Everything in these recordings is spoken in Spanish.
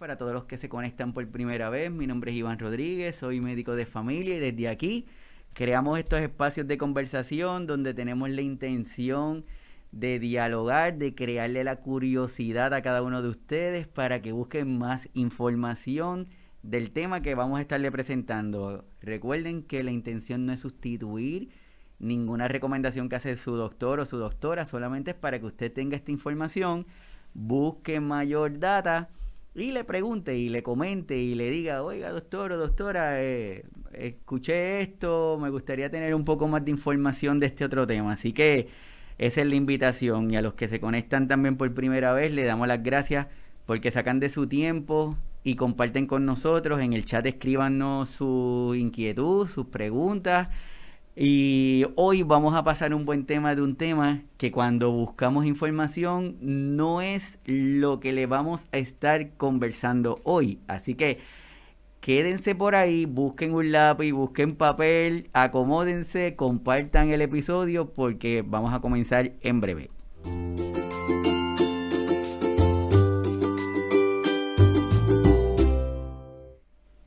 para todos los que se conectan por primera vez. Mi nombre es Iván Rodríguez, soy médico de familia y desde aquí creamos estos espacios de conversación donde tenemos la intención de dialogar, de crearle la curiosidad a cada uno de ustedes para que busquen más información del tema que vamos a estarle presentando. Recuerden que la intención no es sustituir ninguna recomendación que hace su doctor o su doctora, solamente es para que usted tenga esta información, busque mayor data y le pregunte y le comente y le diga, oiga doctor o doctora, escuché esto, me gustaría tener un poco más de información de este otro tema. Así que esa es la invitación y a los que se conectan también por primera vez le damos las gracias porque sacan de su tiempo y comparten con nosotros. En el chat escríbanos su inquietud, sus preguntas y hoy vamos a pasar un buen tema de un tema que cuando buscamos información no es lo que le vamos a estar conversando hoy. Así que quédense por ahí, busquen un lápiz, busquen papel, acomódense, compartan el episodio porque vamos a comenzar en breve.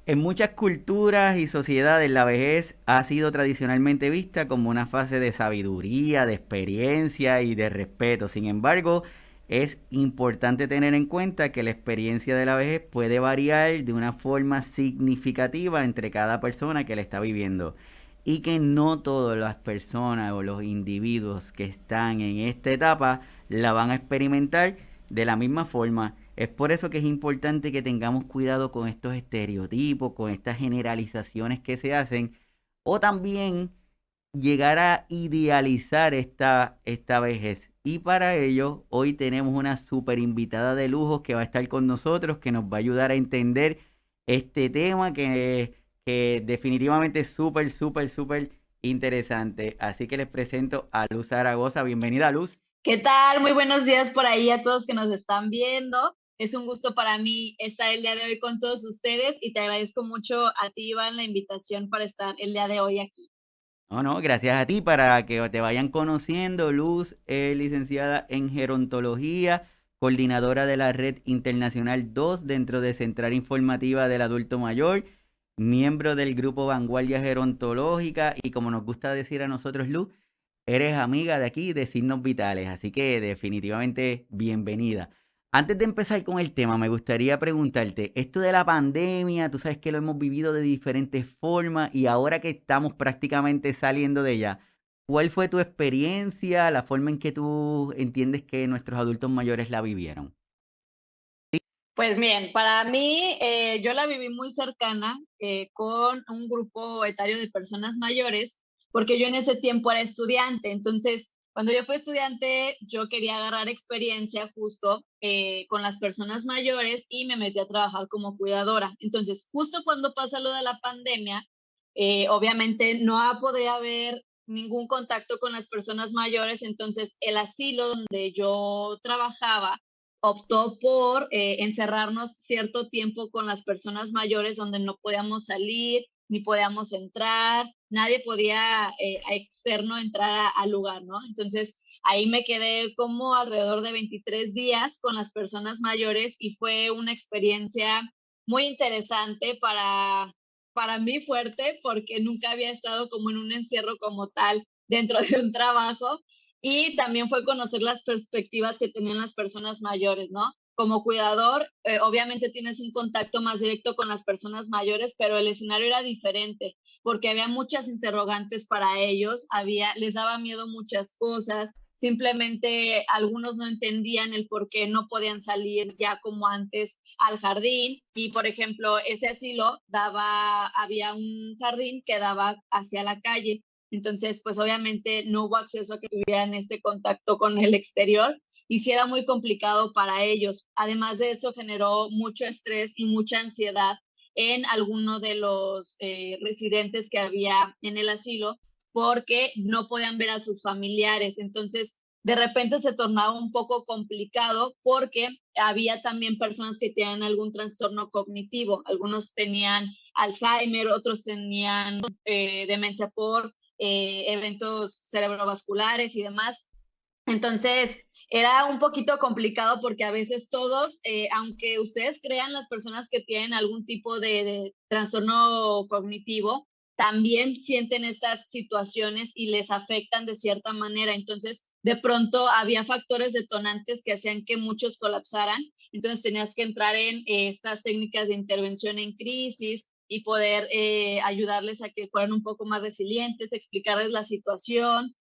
En muchas culturas y sociedades la vejez ha sido tradicionalmente vista como una fase de sabiduría, de experiencia y de respeto. Sin embargo, es importante tener en cuenta que la experiencia de la vejez puede variar de una forma significativa entre cada persona que la está viviendo y que no todas las personas o los individuos que están en esta etapa la van a experimentar de la misma forma. Es por eso que es importante que tengamos cuidado con estos estereotipos, con estas generalizaciones que se hacen, o también llegar a idealizar esta vejez. Y para ello, hoy tenemos una super invitada de lujo que va a estar con nosotros, que nos va a ayudar a entender este tema que definitivamente es súper, súper, súper interesante. Así que les presento a Luz Zaragoza. Bienvenida, Luz. ¿Qué tal? Muy buenos días por ahí a todos que nos están viendo. Es un gusto para mí estar el día de hoy con todos ustedes y te agradezco mucho a ti, Iván, la invitación para estar el día de hoy aquí. No, no, gracias a ti para que te vayan conociendo. Luz es licenciada en gerontología, coordinadora de la Red Internacional 2 dentro de Central Informativa del Adulto Mayor, miembro del grupo Vanguardia Gerontológica y como nos gusta decir a nosotros, Luz, eres amiga de aquí de Signos Vitales, así que definitivamente bienvenida. Antes de empezar con el tema, me gustaría preguntarte, esto de la pandemia, tú sabes que lo hemos vivido de diferentes formas y ahora que estamos prácticamente saliendo de ella, ¿cuál fue tu experiencia, la forma en que tú entiendes que nuestros adultos mayores la vivieron? Pues bien, para mí, yo la viví muy cercana con un grupo etario de personas mayores, porque yo en ese tiempo era estudiante. Entonces, cuando yo fui estudiante, yo quería agarrar experiencia justo con las personas mayores y me metí a trabajar como cuidadora. Entonces, justo cuando pasa lo de la pandemia, obviamente no podría haber ningún contacto con las personas mayores. Entonces, el asilo donde yo trabajaba optó por encerrarnos cierto tiempo con las personas mayores donde no podíamos salir ni podíamos entrar, nadie podía externo entrar al lugar, ¿no? Entonces ahí me quedé como alrededor de 23 días con las personas mayores y fue una experiencia muy interesante para mí fuerte porque nunca había estado como en un encierro como tal dentro de un trabajo y también fue conocer las perspectivas que tenían las personas mayores, ¿no? Como cuidador, obviamente tienes un contacto más directo con las personas mayores, pero el escenario era diferente porque había muchas interrogantes para ellos, les daba miedo muchas cosas, simplemente algunos no entendían el por qué no podían salir ya como antes al jardín y, por ejemplo, ese asilo había un jardín que daba hacia la calle. Entonces, pues obviamente no hubo acceso a que tuvieran este contacto con el exterior y sí era muy complicado para ellos. Además de eso, generó mucho estrés y mucha ansiedad en alguno de los residentes que había en el asilo porque no podían ver a sus familiares. Entonces, de repente se tornaba un poco complicado porque había también personas que tenían algún trastorno cognitivo. Algunos tenían Alzheimer, otros tenían demencia por eventos cerebrovasculares y demás. Entonces, era un poquito complicado porque a veces todos, aunque ustedes crean las personas que tienen algún tipo de trastorno cognitivo, también sienten estas situaciones y les afectan de cierta manera. Entonces, de pronto había factores detonantes que hacían que muchos colapsaran. Entonces, tenías que entrar en estas técnicas de intervención en crisis y poder ayudarles a que fueran un poco más resilientes, explicarles la situación,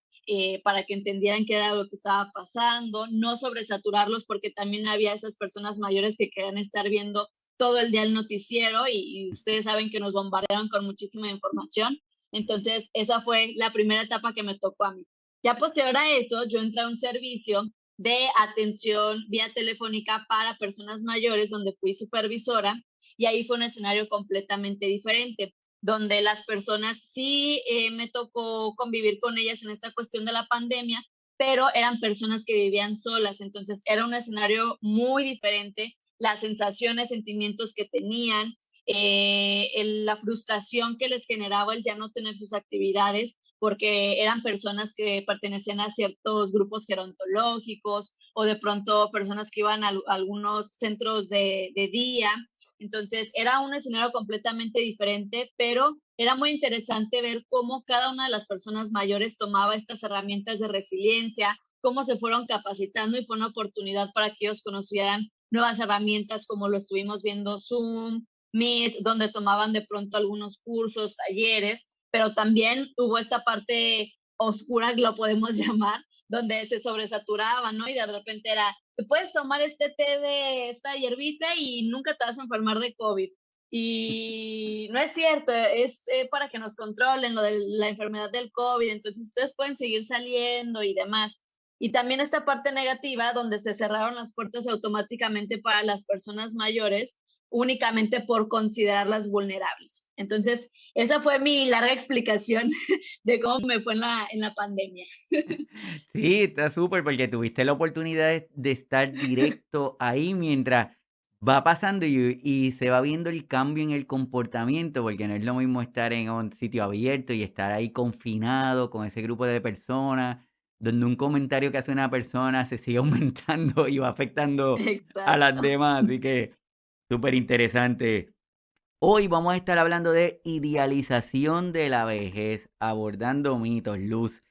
para que entendieran qué era lo que estaba pasando, no sobresaturarlos porque también había esas personas mayores que querían estar viendo todo el día el noticiero y ustedes saben que nos bombardearon con muchísima información. Entonces, esa fue la primera etapa que me tocó a mí. Ya posterior a eso, yo entré a un servicio de atención vía telefónica para personas mayores, donde fui supervisora, y ahí fue un escenario completamente diferente, donde las personas sí me tocó convivir con ellas en esta cuestión de la pandemia, pero eran personas que vivían solas, entonces era un escenario muy diferente, las sensaciones, sentimientos que tenían, la frustración que les generaba el ya no tener sus actividades, porque eran personas que pertenecían a ciertos grupos gerontológicos o de pronto personas que iban a algunos centros de día. Entonces era un escenario completamente diferente, pero era muy interesante ver cómo cada una de las personas mayores tomaba estas herramientas de resiliencia, cómo se fueron capacitando y fue una oportunidad para que ellos conocieran nuevas herramientas como lo estuvimos viendo Zoom, Meet, donde tomaban de pronto algunos cursos, talleres, pero también hubo esta parte oscura, que lo podemos llamar, donde se sobresaturaba, ¿no? Y de repente era, te puedes tomar este té de esta hierbita y nunca te vas a enfermar de COVID. Y no es cierto, es para que nos controlen lo de la enfermedad del COVID, entonces ustedes pueden seguir saliendo y demás. Y también esta parte negativa donde se cerraron las puertas automáticamente para las personas mayores únicamente por considerarlas vulnerables. Entonces, esa fue mi larga explicación de cómo me fue en la pandemia. Sí, está súper porque tuviste la oportunidad de estar directo ahí mientras va pasando y se va viendo el cambio en el comportamiento, porque no es lo mismo estar en un sitio abierto y estar ahí confinado con ese grupo de personas, donde un comentario que hace una persona se sigue aumentando y va afectando a las Exacto. demás. Así que súper interesante. Hoy vamos a estar hablando de idealización de la vejez, abordando mitos, Luz.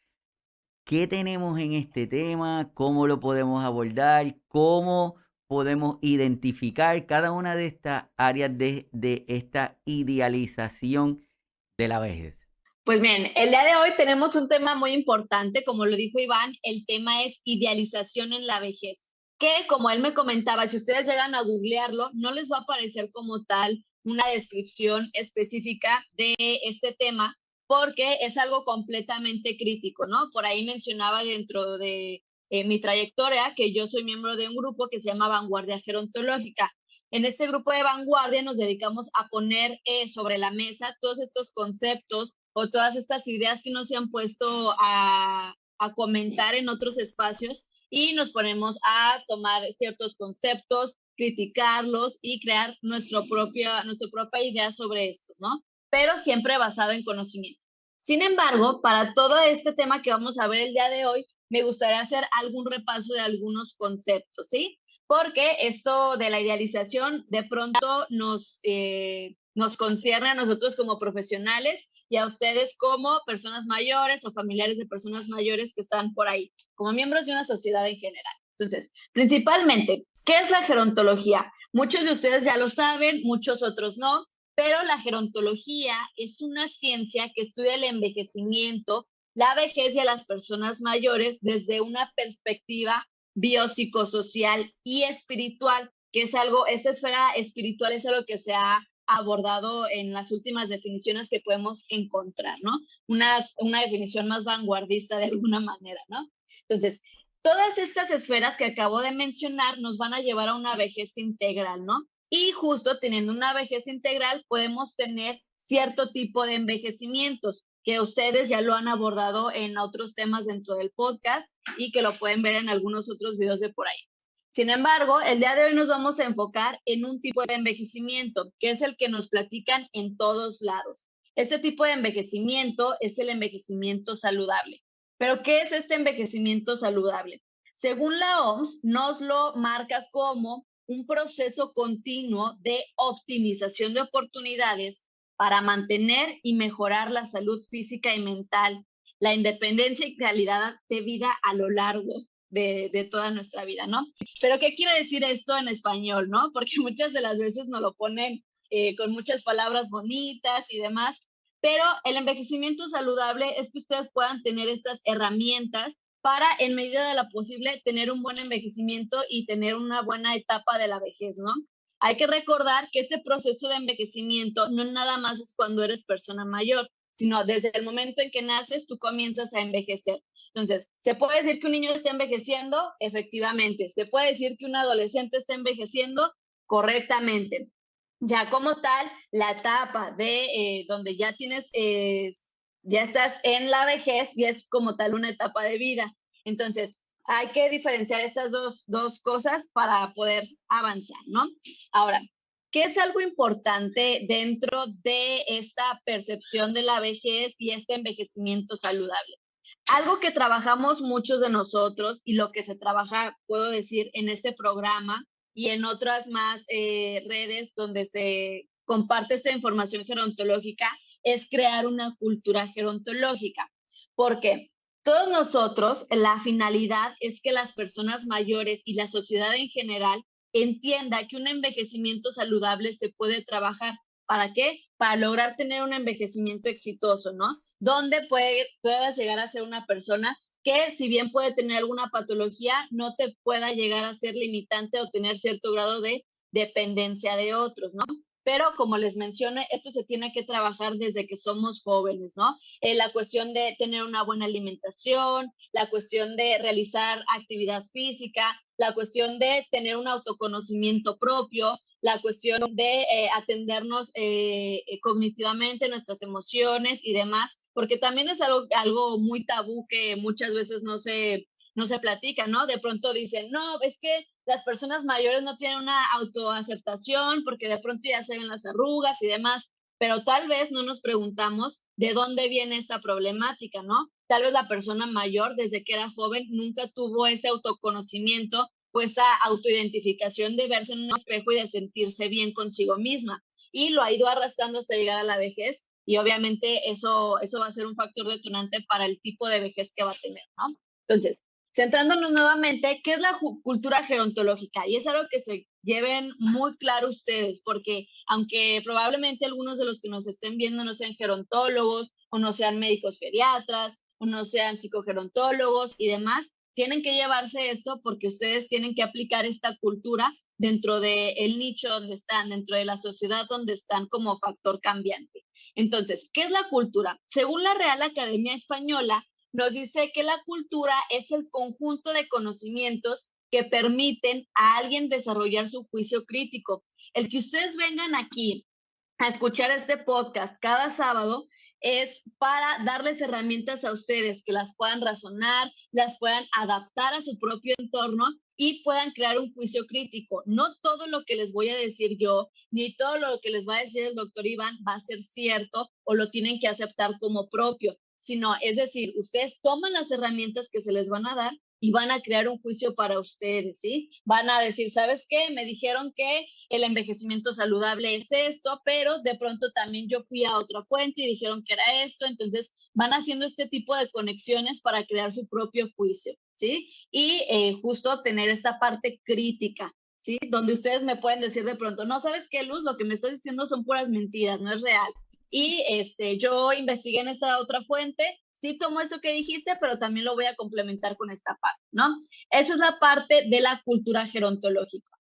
¿Qué tenemos en este tema? ¿Cómo lo podemos abordar? ¿Cómo podemos identificar cada una de estas áreas de esta idealización de la vejez? Pues bien, el día de hoy tenemos un tema muy importante, como lo dijo Iván, el tema es idealización en la vejez, que como él me comentaba, si ustedes llegan a googlearlo, no les va a aparecer como tal una descripción específica de este tema, porque es algo completamente crítico, ¿no? Por ahí mencionaba dentro de mi trayectoria que yo soy miembro de un grupo que se llama Vanguardia Gerontológica. En este grupo de vanguardia nos dedicamos a poner sobre la mesa todos estos conceptos o todas estas ideas que no se han puesto a comentar en otros espacios y nos ponemos a tomar ciertos conceptos, criticarlos y crear nuestra propia idea sobre estos, ¿no? Pero siempre basado en conocimiento. Sin embargo, para todo este tema que vamos a ver el día de hoy, me gustaría hacer algún repaso de algunos conceptos, ¿sí? Porque esto de la idealización de pronto nos concierne a nosotros como profesionales y a ustedes como personas mayores o familiares de personas mayores que están por ahí, como miembros de una sociedad en general. Entonces, principalmente, ¿qué es la gerontología? Muchos de ustedes ya lo saben, muchos otros no, pero la gerontología es una ciencia que estudia el envejecimiento, la vejez y a las personas mayores desde una perspectiva biopsicosocial y espiritual, que es algo, esta esfera espiritual es algo que se ha abordado en las últimas definiciones que podemos encontrar, ¿no? Una definición más vanguardista de alguna manera, ¿no? Entonces, todas estas esferas que acabo de mencionar nos van a llevar a una vejez integral, ¿no? Y justo teniendo una vejez integral podemos tener cierto tipo de envejecimientos que ustedes ya lo han abordado en otros temas dentro del podcast y que lo pueden ver en algunos otros videos de por ahí. Sin embargo, el día de hoy nos vamos a enfocar en un tipo de envejecimiento, que es el que nos platican en todos lados. Este tipo de envejecimiento es el envejecimiento saludable. Pero, ¿qué es este envejecimiento saludable? Según la OMS, nos lo marca como un proceso continuo de optimización de oportunidades para mantener y mejorar la salud física y mental, la independencia y calidad de vida a lo largo de toda nuestra vida, ¿no? Pero, ¿qué quiere decir esto en español, no? Porque muchas de las veces nos lo ponen con muchas palabras bonitas y demás, pero el envejecimiento saludable es que ustedes puedan tener estas herramientas para, en medida de lo posible, tener un buen envejecimiento y tener una buena etapa de la vejez, ¿no? Hay que recordar que este proceso de envejecimiento no nada más es cuando eres persona mayor, sino desde el momento en que naces, tú comienzas a envejecer. Entonces, ¿se puede decir que un niño está envejeciendo? Efectivamente. ¿Se puede decir que un adolescente está envejeciendo? Correctamente. Ya como tal, la etapa de donde ya tienes, ya estás en la vejez y es como tal una etapa de vida. Entonces, hay que diferenciar estas dos cosas para poder avanzar, ¿no? Ahora, ¿qué es algo importante dentro de esta percepción de la vejez y este envejecimiento saludable? Algo que trabajamos muchos de nosotros y lo que se trabaja, puedo decir, en este programa y en otras más redes donde se comparte esta información gerontológica, es crear una cultura gerontológica. Porque todos nosotros, la finalidad es que las personas mayores y la sociedad en general entienda que un envejecimiento saludable se puede trabajar. ¿Para qué? Para lograr tener un envejecimiento exitoso, ¿no? Donde puedas llegar a ser una persona que, si bien puede tener alguna patología, no te pueda llegar a ser limitante o tener cierto grado de dependencia de otros, ¿no? Pero como les mencioné, esto se tiene que trabajar desde que somos jóvenes, ¿no? La cuestión de tener una buena alimentación, la cuestión de realizar actividad física, la cuestión de tener un autoconocimiento propio, la cuestión de atendernos cognitivamente, nuestras emociones y demás, porque también es algo muy tabú que muchas veces no se platica, ¿no? De pronto dicen, no, es que las personas mayores no tienen una autoaceptación porque de pronto ya se ven las arrugas y demás, pero tal vez no nos preguntamos de dónde viene esta problemática, ¿no? Tal vez la persona mayor, desde que era joven, nunca tuvo ese autoconocimiento o esa autoidentificación de verse en un espejo y de sentirse bien consigo misma. Y lo ha ido arrastrando hasta llegar a la vejez y obviamente eso va a ser un factor detonante para el tipo de vejez que va a tener, ¿no? Entonces, centrándonos nuevamente, ¿qué es la cultura gerontológica? Y es algo que se lleven muy claro ustedes, porque aunque probablemente algunos de los que nos estén viendo no sean gerontólogos o no sean médicos geriatras o no sean psicogerontólogos y demás, tienen que llevarse esto porque ustedes tienen que aplicar esta cultura dentro del nicho donde están, dentro de la sociedad donde están como factor cambiante. Entonces, ¿qué es la cultura? Según la Real Academia Española, nos dice que la cultura es el conjunto de conocimientos que permiten a alguien desarrollar su juicio crítico. El que ustedes vengan aquí a escuchar este podcast cada sábado es para darles herramientas a ustedes que las puedan razonar, las puedan adaptar a su propio entorno y puedan crear un juicio crítico. No todo lo que les voy a decir yo, ni todo lo que les va a decir el doctor Iván va a ser cierto o lo tienen que aceptar como propio, sino, es decir, ustedes toman las herramientas que se les van a dar y van a crear un juicio para ustedes, ¿sí? Van a decir, ¿sabes qué? Me dijeron que el envejecimiento saludable es esto, pero de pronto también yo fui a otra fuente y dijeron que era esto, entonces van haciendo este tipo de conexiones para crear su propio juicio, ¿sí? Y justo tener esta parte crítica, ¿sí? Donde ustedes me pueden decir de pronto, no, ¿sabes qué, Luz? Lo que me estás diciendo son puras mentiras, no es real. Y yo investigué en esta otra fuente, sí tomo eso que dijiste, pero también lo voy a complementar con esta parte, ¿no? Esa es la parte de la cultura gerontológica.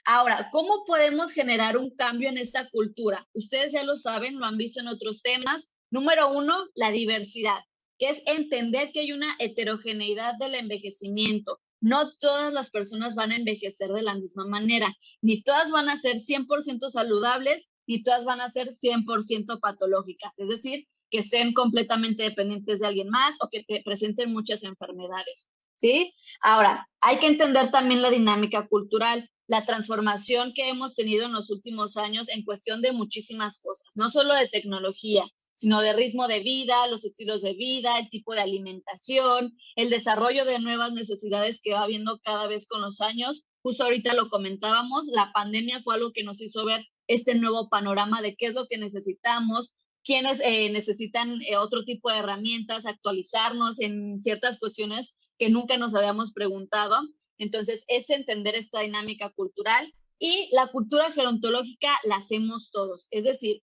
Ahora, ¿cómo podemos generar un cambio en esta cultura? Ustedes ya lo saben, lo han visto en otros temas. Número uno, la diversidad, que es entender que hay una heterogeneidad del envejecimiento. No todas las personas van a envejecer de la misma manera, ni todas van a ser 100% saludables, ni todas van a ser 100% patológicas. Es decir, que estén completamente dependientes de alguien más o que te presenten muchas enfermedades, ¿sí? Ahora, hay que entender también la dinámica cultural, la transformación que hemos tenido en los últimos años en cuestión de muchísimas cosas, no solo de tecnología, sino de ritmo de vida, los estilos de vida, el tipo de alimentación, el desarrollo de nuevas necesidades que va habiendo cada vez con los años. Justo ahorita lo comentábamos, la pandemia fue algo que nos hizo ver este nuevo panorama de qué es lo que necesitamos, quienes necesitan otro tipo de herramientas, actualizarnos en ciertas cuestiones que nunca nos habíamos preguntado. Entonces, es entender esta dinámica cultural y la cultura gerontológica la hacemos todos. Es decir,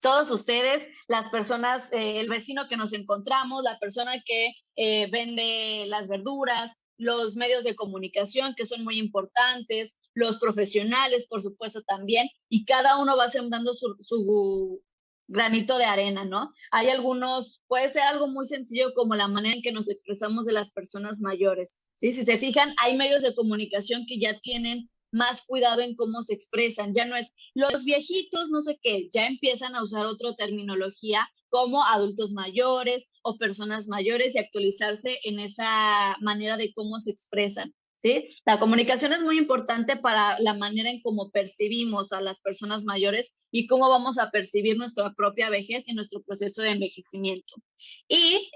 todos ustedes, las personas, el vecino que nos encontramos, la persona que vende las verduras, los medios de comunicación que son muy importantes, los profesionales, por supuesto, también, y cada uno va sembrando su granito de arena, ¿no? Hay algunos, puede ser algo muy sencillo como la manera en que nos expresamos de las personas mayores, ¿sí? Si se fijan, hay medios de comunicación que ya tienen más cuidado en cómo se expresan, ya no es los viejitos, no sé qué, ya empiezan a usar otra terminología como adultos mayores o personas mayores y actualizarse en esa manera de cómo se expresan, ¿sí? La comunicación es muy importante para la manera en cómo percibimos a las personas mayores y cómo vamos a percibir nuestra propia vejez y nuestro proceso de envejecimiento. Y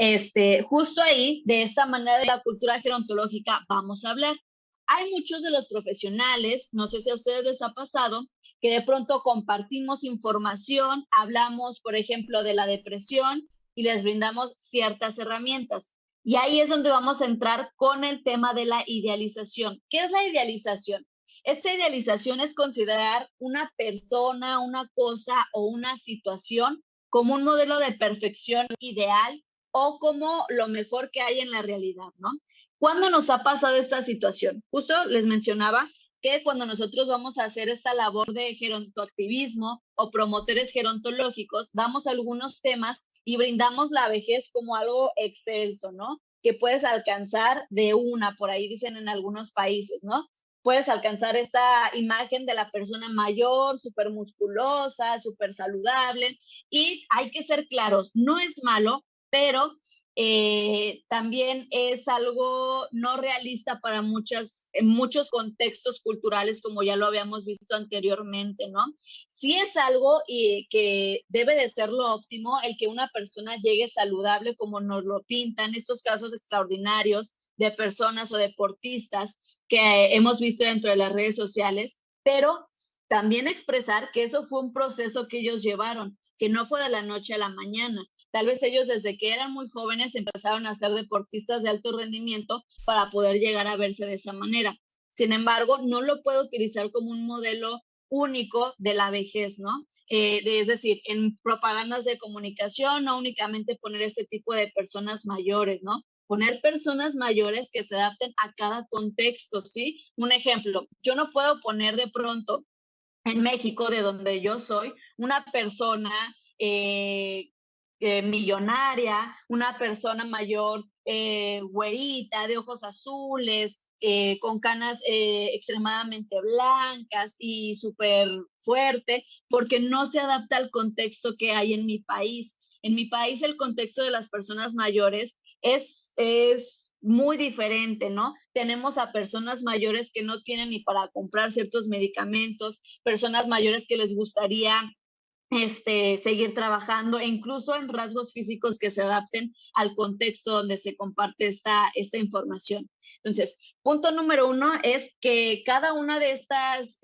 justo ahí, de esta manera de la cultura gerontológica, vamos a hablar. Hay muchos de los profesionales, no sé si a ustedes les ha pasado, que de pronto compartimos información, hablamos, por ejemplo, de la depresión y les brindamos ciertas herramientas. Y ahí es donde vamos a entrar con el tema de la idealización. ¿Qué es la idealización? Esta idealización es considerar una persona, una cosa o una situación como un modelo de perfección ideal o como lo mejor que hay en la realidad, ¿no? ¿Cuándo nos ha pasado esta situación? Justo les mencionaba que cuando nosotros vamos a hacer esta labor de gerontoactivismo o promotores gerontológicos, damos algunos temas y brindamos la vejez como algo excelso, ¿no? Que puedes alcanzar de una, por ahí dicen en algunos países, ¿no? Puedes alcanzar esta imagen de la persona mayor, súper musculosa, súper saludable, y hay que ser claros, no es malo, pero también es algo no realista para en muchos contextos culturales, como ya lo habíamos visto anteriormente, ¿no? Sí es algo que debe de ser lo óptimo, el que una persona llegue saludable como nos lo pintan, estos casos extraordinarios de personas o deportistas que hemos visto dentro de las redes sociales, pero también expresar que eso fue un proceso que ellos llevaron, que no fue de la noche a la mañana. Tal vez ellos desde que eran muy jóvenes empezaron a ser deportistas de alto rendimiento para poder llegar a verse de esa manera. Sin embargo, no lo puedo utilizar como un modelo único de la vejez, ¿no? Es decir, en propagandas de comunicación, no únicamente poner este tipo de personas mayores, ¿no? Poner personas mayores que se adapten a cada contexto, ¿sí? Un ejemplo, yo no puedo poner de pronto en México, de donde yo soy, una persona millonaria, una persona mayor, güerita, de ojos azules, con canas extremadamente blancas y súper fuerte, porque no se adapta al contexto que hay en mi país. En mi país el contexto de las personas mayores es muy diferente, ¿no? Tenemos a personas mayores que no tienen ni para comprar ciertos medicamentos, personas mayores que les gustaría seguir trabajando e incluso en rasgos físicos que se adapten al contexto donde se comparte esta información. Entonces, punto número 1 es que cada una de estas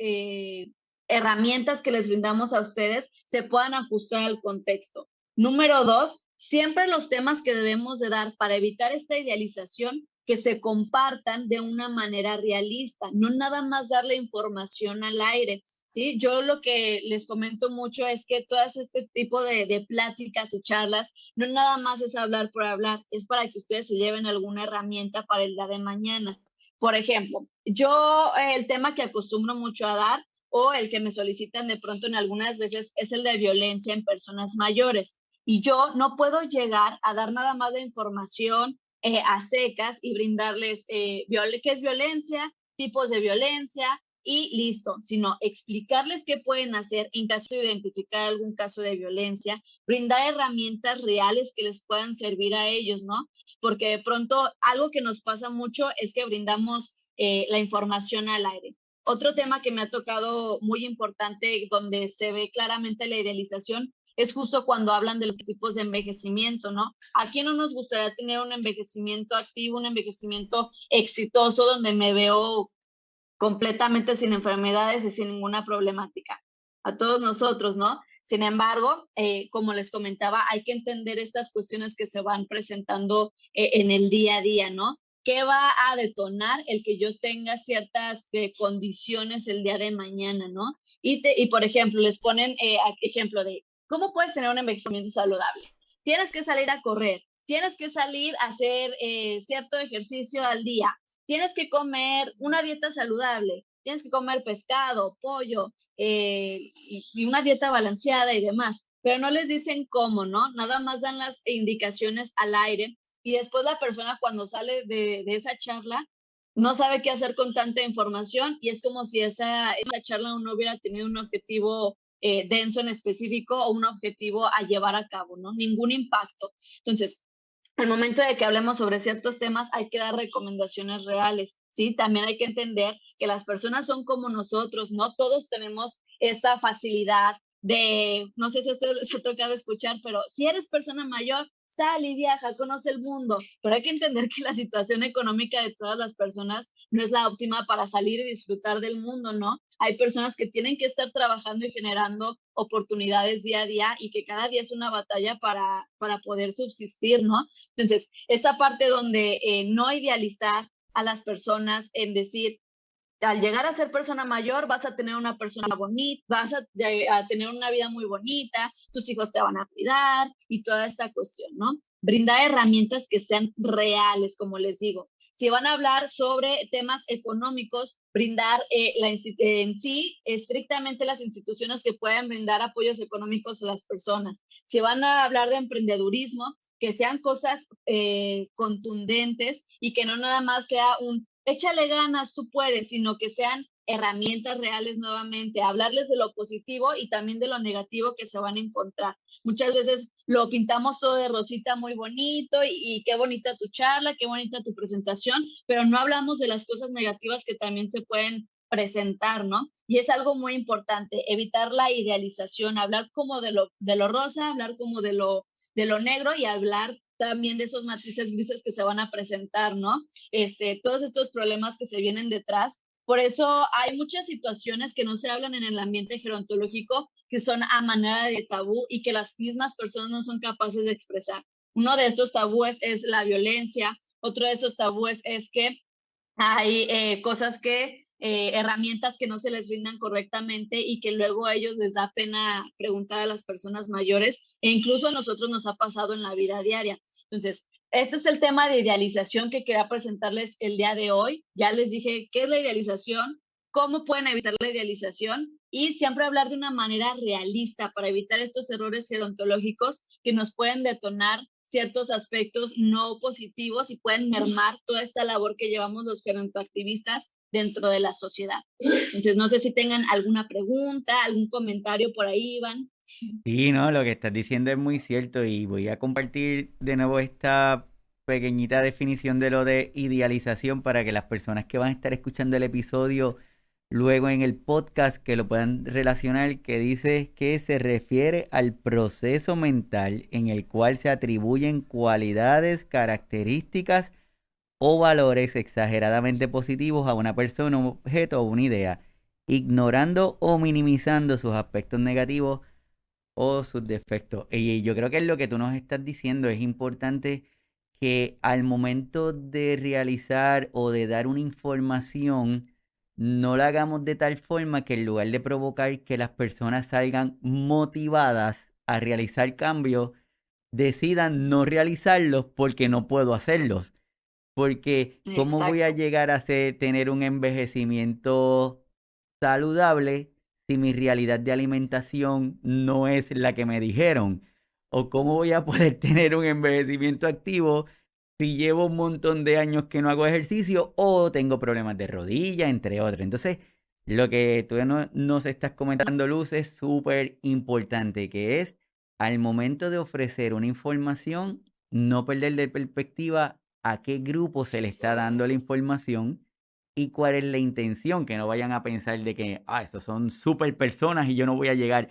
herramientas que les brindamos a ustedes se puedan ajustar al contexto. Número 2, siempre los temas que debemos de dar para evitar esta idealización que se compartan de una manera realista, no nada más darle información al aire. ¿Sí? Yo lo que les comento mucho es que todas este tipo de pláticas o charlas no nada más es hablar por hablar, es para que ustedes se lleven alguna herramienta para el día de mañana. Por ejemplo, yo el tema que acostumbro mucho a dar o el que me solicitan de pronto en algunas veces es el de violencia en personas mayores. Y yo no puedo llegar a dar nada más de información a secas y brindarles qué es violencia, tipos de violencia, y listo, sino explicarles qué pueden hacer en caso de identificar algún caso de violencia, brindar herramientas reales que les puedan servir a ellos, ¿no? Porque de pronto algo que nos pasa mucho es que brindamos la información al aire. Otro tema que me ha tocado muy importante, donde se ve claramente la idealización, es justo cuando hablan de los tipos de envejecimiento, ¿no? ¿A quién no nos gustaría tener un envejecimiento activo, un envejecimiento exitoso, donde me veo completamente sin enfermedades y sin ninguna problemática? A todos nosotros, ¿no? Sin embargo, como les comentaba, hay que entender estas cuestiones que se van presentando en el día a día, ¿no? ¿Qué va a detonar el que yo tenga ciertas condiciones el día de mañana, ¿no? Y por ejemplo, les ponen ejemplo de cómo puedes tener un envejecimiento saludable. Tienes que salir a correr, tienes que salir a hacer cierto ejercicio al día, tienes que comer una dieta saludable, tienes que comer pescado, pollo, y una dieta balanceada y demás, pero no les dicen cómo, ¿no? Nada más dan las indicaciones al aire y después la persona cuando sale de esa charla no sabe qué hacer con tanta información y es como si esa charla no hubiera tenido un objetivo denso en específico o un objetivo a llevar a cabo, ¿no? Ningún impacto. Entonces, al momento de que hablemos sobre ciertos temas, hay que dar recomendaciones reales, ¿sí? También hay que entender que las personas son como nosotros, no todos tenemos esta facilidad de, no sé si esto les ha tocado escuchar, pero si eres persona mayor, sal y viaja, conoce el mundo, pero hay que entender que la situación económica de todas las personas no es la óptima para salir y disfrutar del mundo, ¿no? Hay personas que tienen que estar trabajando y generando oportunidades día a día y que cada día es una batalla para poder subsistir, ¿no? Entonces, esta parte donde no idealizar a las personas en decir, al llegar a ser persona mayor vas a tener una persona bonita, vas a tener una vida muy bonita, tus hijos te van a cuidar y toda esta cuestión, ¿no? Brindar herramientas que sean reales, como les digo. Si van a hablar sobre temas económicos, brindar en sí estrictamente las instituciones que puedan brindar apoyos económicos a las personas. Si van a hablar de emprendedurismo, que sean cosas contundentes y que no nada más sea un échale ganas, tú puedes, sino que sean herramientas reales nuevamente, hablarles de lo positivo y también de lo negativo que se van a encontrar. Muchas veces lo pintamos todo de rosita muy bonito y qué bonita tu charla, qué bonita tu presentación, pero no hablamos de las cosas negativas que también se pueden presentar, ¿no? Y es algo muy importante, evitar la idealización, hablar como de lo rosa, hablar como de lo negro y hablar también de esos matices grises que se van a presentar, ¿no? Todos estos problemas que se vienen detrás. Por eso hay muchas situaciones que no se hablan en el ambiente gerontológico que son a manera de tabú y que las mismas personas no son capaces de expresar. Uno de estos tabúes es la violencia, otro de estos tabúes es que hay cosas que, herramientas que no se les brindan correctamente y que luego a ellos les da pena preguntar a las personas mayores e incluso a nosotros nos ha pasado en la vida diaria. Entonces, este es el tema de idealización que quería presentarles el día de hoy. Ya les dije qué es la idealización, cómo pueden evitar la idealización y siempre hablar de una manera realista para evitar estos errores gerontológicos que nos pueden detonar ciertos aspectos no positivos y pueden mermar toda esta labor que llevamos los gerontoactivistas dentro de la sociedad. Entonces, no sé si tengan alguna pregunta, algún comentario por ahí, Iván. Sí, no, lo que estás diciendo es muy cierto y voy a compartir de nuevo esta pequeñita definición de lo de idealización para que las personas que van a estar escuchando el episodio luego en el podcast que lo puedan relacionar, que dice que se refiere al proceso mental en el cual se atribuyen cualidades, características o valores exageradamente positivos a una persona, un objeto o una idea, ignorando o minimizando sus aspectos negativos o sus defectos. Y yo creo que es lo que tú nos estás diciendo, es importante que al momento de realizar o de dar una información, no la hagamos de tal forma que en lugar de provocar que las personas salgan motivadas a realizar cambios, decidan no realizarlos porque no puedo hacerlos. Porque ¿cómo voy a Exacto. llegar a tener un envejecimiento saludable si mi realidad de alimentación no es la que me dijeron? ¿O cómo voy a poder tener un envejecimiento activo si llevo un montón de años que no hago ejercicio o tengo problemas de rodilla, entre otros? Entonces, lo que tú nos estás comentando, Luz, es súper importante, que es al momento de ofrecer una información, no perder de perspectiva a qué grupo se le está dando la información y cuál es la intención, que no vayan a pensar de que, estos son super personas y yo no voy a llegar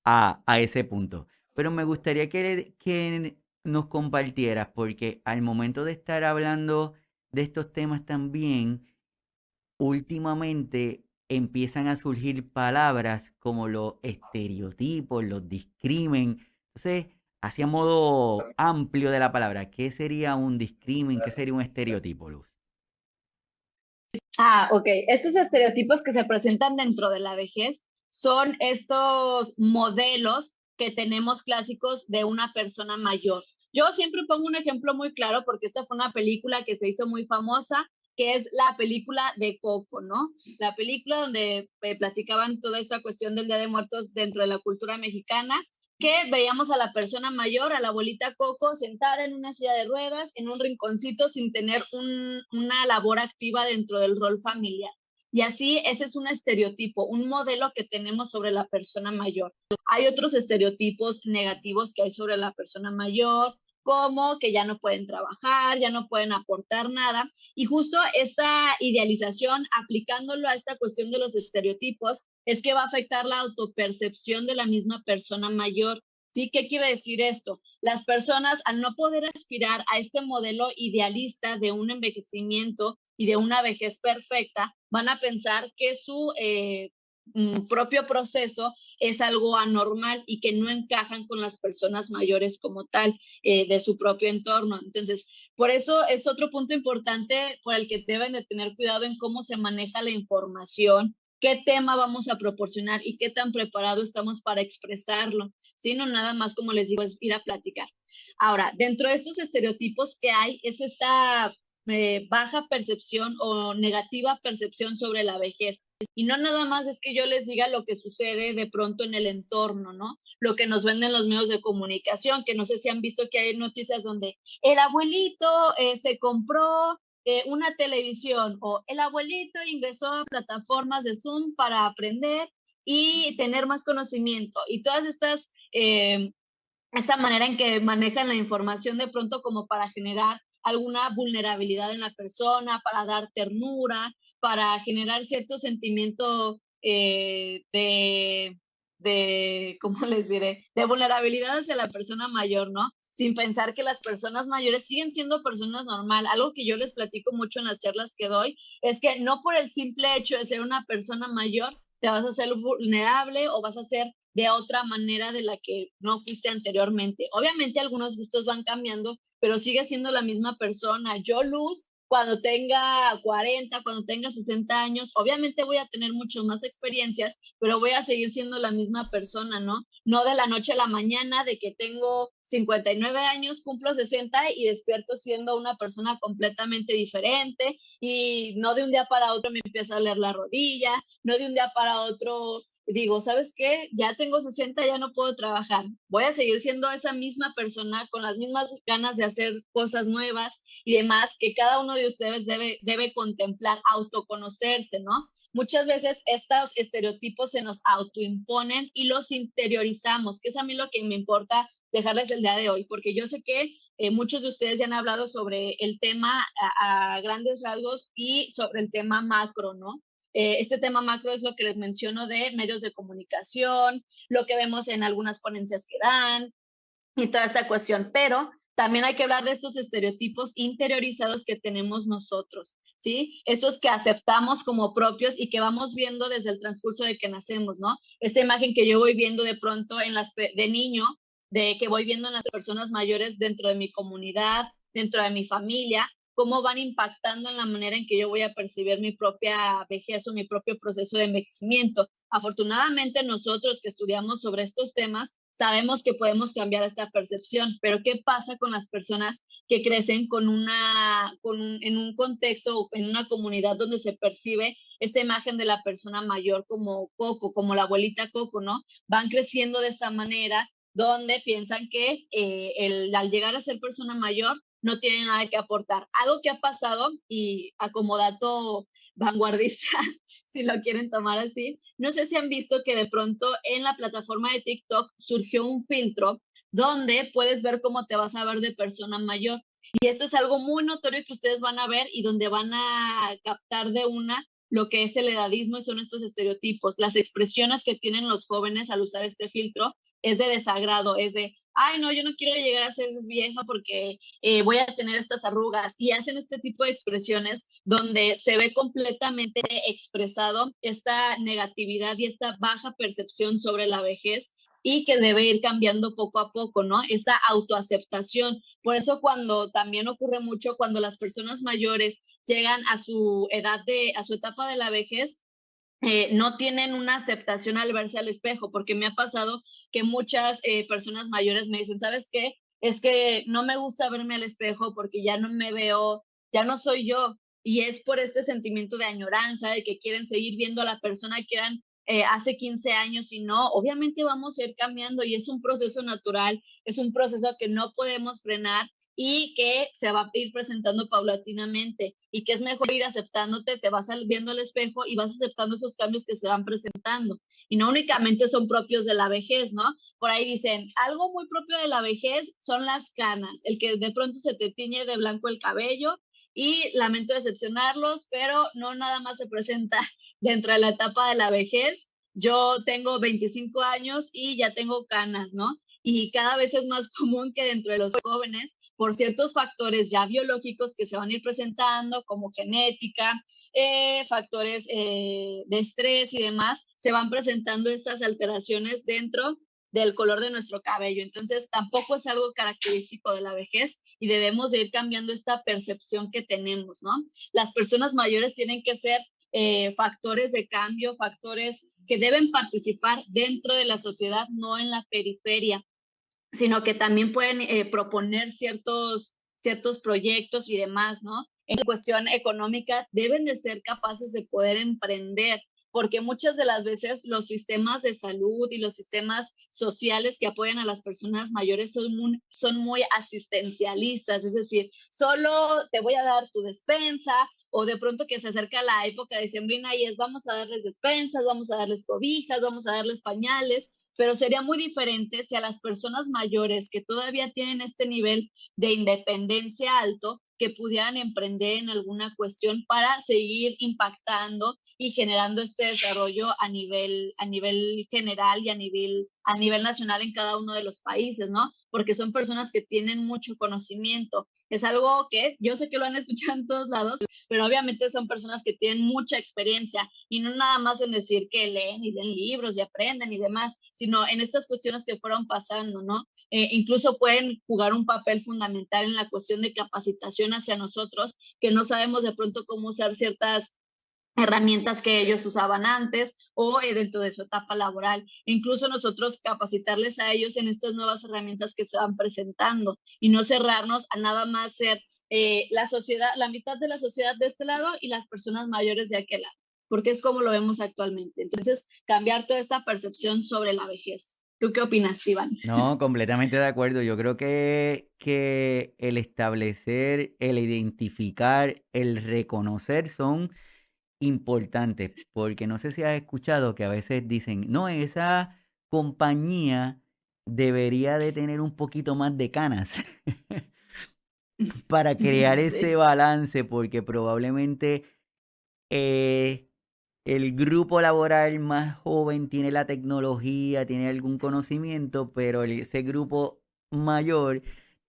a ese punto. Pero me gustaría que nos compartieras, porque al momento de estar hablando de estos temas también, últimamente empiezan a surgir palabras como los estereotipos, los discrimen. Entonces, hacia modo amplio de la palabra, ¿qué sería un discrimen? ¿Qué sería un estereotipo, Luz? Ok. Estos estereotipos que se presentan dentro de la vejez son estos modelos que tenemos clásicos de una persona mayor. Yo siempre pongo un ejemplo muy claro porque esta fue una película que se hizo muy famosa, que es la película de Coco, ¿no? La película donde platicaban toda esta cuestión del Día de Muertos dentro de la cultura mexicana, que veíamos a la persona mayor, a la abuelita Coco, sentada en una silla de ruedas, en un rinconcito, sin tener una labor activa dentro del rol familiar. Y así, ese es un estereotipo, un modelo que tenemos sobre la persona mayor. Hay otros estereotipos negativos que hay sobre la persona mayor, como que ya no pueden trabajar, ya no pueden aportar nada. Y justo esta idealización, aplicándolo a esta cuestión de los estereotipos, es que va a afectar la autopercepción de la misma persona mayor. ¿Sí? ¿Qué quiere decir esto? Las personas, al no poder aspirar a este modelo idealista de un envejecimiento y de una vejez perfecta, van a pensar que su propio proceso es algo anormal y que no encajan con las personas mayores como tal de su propio entorno. Entonces, por eso es otro punto importante por el que deben de tener cuidado en cómo se maneja la información, qué tema vamos a proporcionar y qué tan preparado estamos para expresarlo, ¿sí? No nada más, como les digo, es ir a platicar. Ahora, dentro de estos estereotipos que hay, es esta baja percepción o negativa percepción sobre la vejez. Y no nada más es que yo les diga lo que sucede de pronto en el entorno, ¿no? Lo que nos venden los medios de comunicación, que no sé si han visto que hay noticias donde el abuelito se compró una televisión o el abuelito ingresó a plataformas de Zoom para aprender y tener más conocimiento. Y todas estas, esta manera en que manejan la información de pronto como para generar alguna vulnerabilidad en la persona, para dar ternura, para generar cierto sentimiento ¿cómo les diré? De vulnerabilidad hacia la persona mayor, ¿no? Sin pensar que las personas mayores siguen siendo personas normal. Algo que yo les platico mucho en las charlas que doy es que no por el simple hecho de ser una persona mayor te vas a hacer vulnerable o vas a ser de otra manera de la que no fuiste anteriormente. Obviamente algunos gustos van cambiando, pero sigue siendo la misma persona. Yo, Luz, cuando tenga 40, cuando tenga 60 años, obviamente voy a tener muchas más experiencias, pero voy a seguir siendo la misma persona, ¿no? No de la noche a la mañana, de que tengo 59 años, cumplo 60 y despierto siendo una persona completamente diferente y no de un día para otro me empieza a doler la rodilla, no de un día para otro digo, ¿sabes qué? Ya tengo 60, ya no puedo trabajar. Voy a seguir siendo esa misma persona con las mismas ganas de hacer cosas nuevas y demás que cada uno de ustedes debe contemplar, autoconocerse, ¿no? Muchas veces estos estereotipos se nos autoimponen y los interiorizamos, que es a mí lo que me importa dejarles el día de hoy, porque yo sé que muchos de ustedes ya han hablado sobre el tema a grandes rasgos y sobre el tema macro, ¿no? Este tema macro es lo que les menciono de medios de comunicación, lo que vemos en algunas ponencias que dan y toda esta cuestión, pero también hay que hablar de estos estereotipos interiorizados que tenemos nosotros, ¿sí? Estos que aceptamos como propios y que vamos viendo desde el transcurso de que nacemos, ¿no? Esa imagen que yo voy viendo de pronto de niño, de que voy viendo en las personas mayores dentro de mi comunidad, dentro de mi familia, cómo van impactando en la manera en que yo voy a percibir mi propia vejez o mi propio proceso de envejecimiento. Afortunadamente, nosotros que estudiamos sobre estos temas, sabemos que podemos cambiar esta percepción, pero ¿qué pasa con las personas que crecen en un contexto o en una comunidad donde se percibe esta imagen de la persona mayor como Coco, como la abuelita Coco, ¿no? Van creciendo de esta manera donde piensan que al llegar a ser persona mayor no tienen nada que aportar. Algo que ha pasado y como dato vanguardista, si lo quieren tomar así, no sé si han visto que de pronto en la plataforma de TikTok surgió un filtro donde puedes ver cómo te vas a ver de persona mayor. Y esto es algo muy notorio que ustedes van a ver y donde van a captar de una lo que es el edadismo y son estos estereotipos, las expresiones que tienen los jóvenes al usar este filtro es de desagrado, es de, ay, no, yo no quiero llegar a ser vieja porque voy a tener estas arrugas. Y hacen este tipo de expresiones donde se ve completamente expresado esta negatividad y esta baja percepción sobre la vejez y que debe ir cambiando poco a poco, ¿no? Esta autoaceptación. Por eso cuando también ocurre mucho cuando las personas mayores llegan a su edad a su etapa de la vejez, no tienen una aceptación al verse al espejo, porque me ha pasado que muchas personas mayores me dicen, ¿sabes qué? Es que no me gusta verme al espejo porque ya no me veo, ya no soy yo. Y es por este sentimiento de añoranza, de que quieren seguir viendo a la persona que eran hace 15 años y no, obviamente vamos a ir cambiando y es un proceso natural, es un proceso que no podemos frenar y que se va a ir presentando paulatinamente y que es mejor ir aceptándote, te vas viendo al espejo y vas aceptando esos cambios que se van presentando. Y no únicamente son propios de la vejez, ¿no? Por ahí dicen, algo muy propio de la vejez son las canas, el que de pronto se te tiñe de blanco el cabello y lamento decepcionarlos, pero no nada más se presenta dentro de la etapa de la vejez. Yo tengo 25 años y ya tengo canas, ¿no? Y cada vez es más común que dentro de los jóvenes por ciertos factores ya biológicos que se van a ir presentando, como genética, factores de estrés y demás, se van presentando estas alteraciones dentro del color de nuestro cabello. Entonces, tampoco es algo característico de la vejez y debemos de ir cambiando esta percepción que tenemos, ¿no? Las personas mayores tienen que ser factores de cambio, factores que deben participar dentro de la sociedad, no en la periferia, sino que también pueden proponer ciertos proyectos y demás, ¿no? En cuestión económica, deben de ser capaces de poder emprender, porque muchas de las veces los sistemas de salud y los sistemas sociales que apoyan a las personas mayores son muy asistencialistas, es decir, solo te voy a dar tu despensa, o de pronto que se acerca la época de sembrina y es vamos a darles despensas, vamos a darles cobijas, vamos a darles pañales, pero sería muy diferente si a las personas mayores que todavía tienen este nivel de independencia alto, que pudieran emprender en alguna cuestión para seguir impactando y generando este desarrollo a nivel general y a nivel nacional en cada uno de los países, ¿no? Porque son personas que tienen mucho conocimiento. Es algo que yo sé que lo han escuchado en todos lados, pero obviamente son personas que tienen mucha experiencia y no nada más en decir que leen y leen libros y aprenden y demás, sino en estas cuestiones que fueron pasando, ¿no? Incluso pueden jugar un papel fundamental en la cuestión de capacitación hacia nosotros, que no sabemos de pronto cómo usar ciertas herramientas que ellos usaban antes o dentro de su etapa laboral. Incluso nosotros capacitarles a ellos en estas nuevas herramientas que se van presentando y no cerrarnos a nada más ser la sociedad, la mitad de la sociedad de este lado y las personas mayores de aquel lado, porque es como lo vemos actualmente. Entonces, cambiar toda esta percepción sobre la vejez. ¿Tú qué opinas, Iván? No, completamente de acuerdo. Yo creo que el establecer, el identificar, el reconocer son importantes, porque no sé si has escuchado que a veces dicen, no, esa compañía debería de tener un poquito más de canas para crear ese Sí, balance, porque probablemente eh, el grupo laboral más joven tiene la tecnología, tiene algún conocimiento, pero ese grupo mayor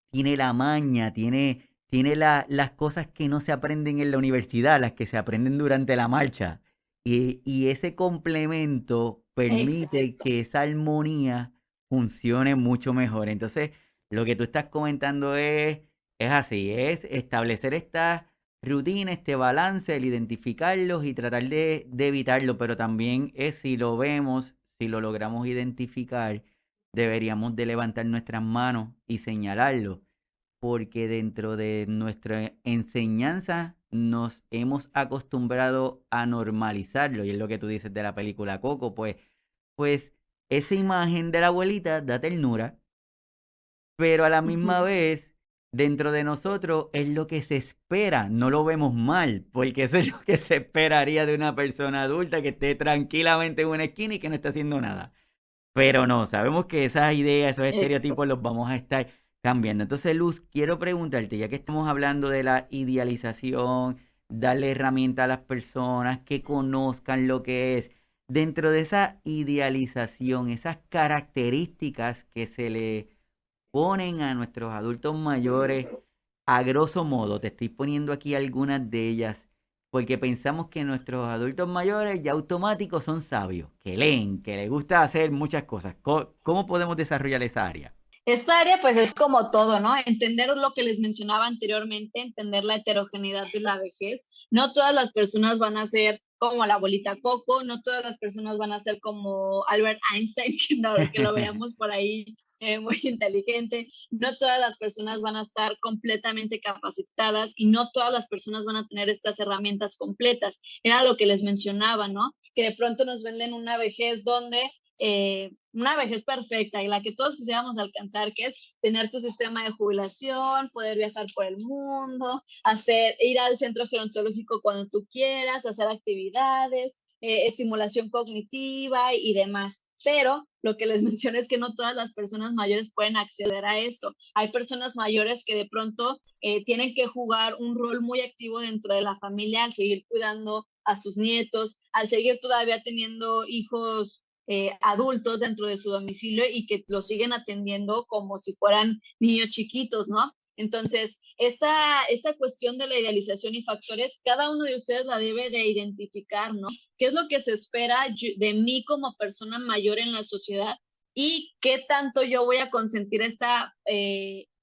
tiene la maña, tiene las cosas que no se aprenden en la universidad, las que se aprenden durante la marcha. Y ese complemento permite exacto. que esa armonía funcione mucho mejor. Entonces, lo que tú estás comentando es así, es establecer esta rutina, este balance, el identificarlos y tratar de evitarlo, pero también es si lo vemos, si lo logramos identificar, deberíamos de levantar nuestras manos y señalarlo, porque dentro de nuestra enseñanza nos hemos acostumbrado a normalizarlo, y es lo que tú dices de la película Coco, pues esa imagen de la abuelita da ternura, pero a la misma Ujú. vez, dentro de nosotros es lo que se espera, no lo vemos mal, porque eso es lo que se esperaría de una persona adulta que esté tranquilamente en una esquina y que no esté haciendo nada. Pero no, sabemos que esas ideas, esos estereotipos Exacto. los vamos a estar cambiando. Entonces, Luz, quiero preguntarte, ya que estamos hablando de la idealización, darle herramienta a las personas que conozcan lo que es. Dentro de esa idealización, esas características que se le ponen a nuestros adultos mayores, a grosso modo, te estoy poniendo aquí algunas de ellas, porque pensamos que nuestros adultos mayores ya automáticos son sabios, que leen, que les gusta hacer muchas cosas. ¿Cómo podemos desarrollar esa área? Esta área pues es como todo, ¿no? Entender lo que les mencionaba anteriormente, entender la heterogeneidad de la vejez. No todas las personas van a ser como la abuelita Coco, no todas las personas van a ser como Albert Einstein, que lo veamos por ahí muy inteligente. No todas las personas van a estar completamente capacitadas y no todas las personas van a tener estas herramientas completas. Era lo que les mencionaba, ¿no? Que de pronto nos venden una vejez donde una vejez perfecta y la que todos quisiéramos alcanzar, que es tener tu sistema de jubilación, poder viajar por el mundo, ir al centro gerontológico cuando tú quieras, hacer actividades, estimulación cognitiva y demás. Pero lo que les menciono es que no todas las personas mayores pueden acceder a eso. Hay personas mayores que de pronto tienen que jugar un rol muy activo dentro de la familia al seguir cuidando a sus nietos, al seguir todavía teniendo hijos adultos dentro de su domicilio y que lo siguen atendiendo como si fueran niños chiquitos, ¿no? Entonces, esta cuestión de la idealización y factores, cada uno de ustedes la debe de identificar, ¿no? ¿Qué es lo que se espera de mí como persona mayor en la sociedad y qué tanto yo voy a consentir esta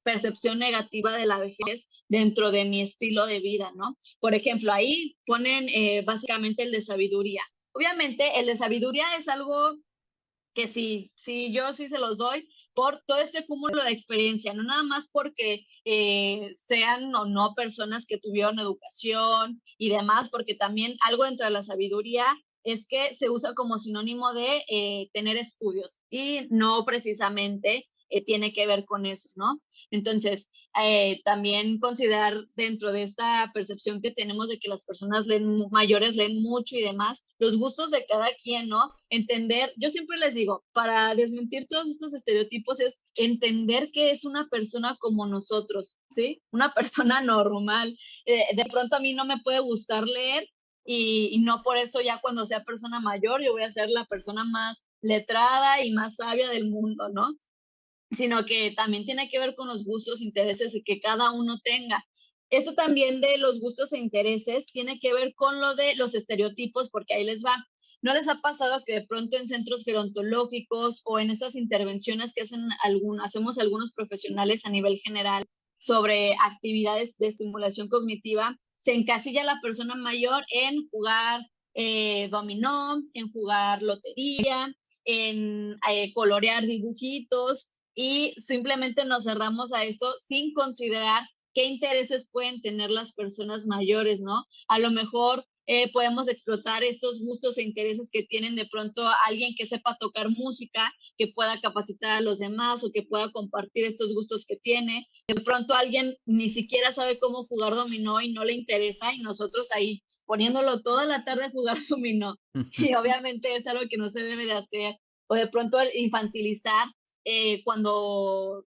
percepción negativa de la vejez dentro de mi estilo de vida, ¿no? Por ejemplo, ahí ponen básicamente el de sabiduría. Obviamente, el de sabiduría es algo que sí, yo sí se los doy por todo este cúmulo de experiencia, no nada más porque sean o no personas que tuvieron educación y demás, porque también algo dentro de la sabiduría es que se usa como sinónimo de tener estudios y no precisamente tiene que ver con eso, ¿no? Entonces, también considerar dentro de esta percepción que tenemos de que las personas mayores leen mucho y demás, los gustos de cada quien, ¿no? Entender, yo siempre les digo, para desmentir todos estos estereotipos es entender que es una persona como nosotros, ¿sí? Una persona normal. De pronto a mí no me puede gustar leer y no por eso ya cuando sea persona mayor yo voy a ser la persona más letrada y más sabia del mundo, ¿no? Sino que también tiene que ver con los gustos, intereses que cada uno tenga. Esto también de los gustos e intereses tiene que ver con lo de los estereotipos, porque ahí les va. ¿No les ha pasado que de pronto en centros gerontológicos o en estas intervenciones que hacemos algunos profesionales a nivel general sobre actividades de estimulación cognitiva, se encasilla la persona mayor en jugar dominó, en jugar lotería, en colorear dibujitos y simplemente nos cerramos a eso sin considerar qué intereses pueden tener las personas mayores, ¿no? A lo mejor podemos explotar estos gustos e intereses que tienen de pronto alguien que sepa tocar música, que pueda capacitar a los demás o que pueda compartir estos gustos que tiene. De pronto alguien ni siquiera sabe cómo jugar dominó y no le interesa y nosotros ahí poniéndolo toda la tarde a jugar dominó. Y obviamente es algo que no se debe de hacer. O de pronto infantilizar cuando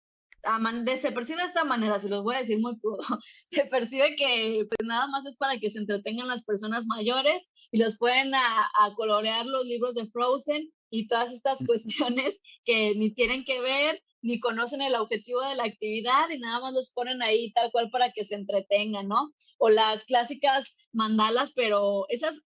se percibe de esta manera, se los voy a decir muy crudo, se percibe que pues, nada más es para que se entretengan las personas mayores y los pueden a colorear los libros de Frozen y todas estas cuestiones que ni tienen que ver, ni conocen el objetivo de la actividad y nada más los ponen ahí tal cual para que se entretengan, ¿no? O las clásicas mandalas, pero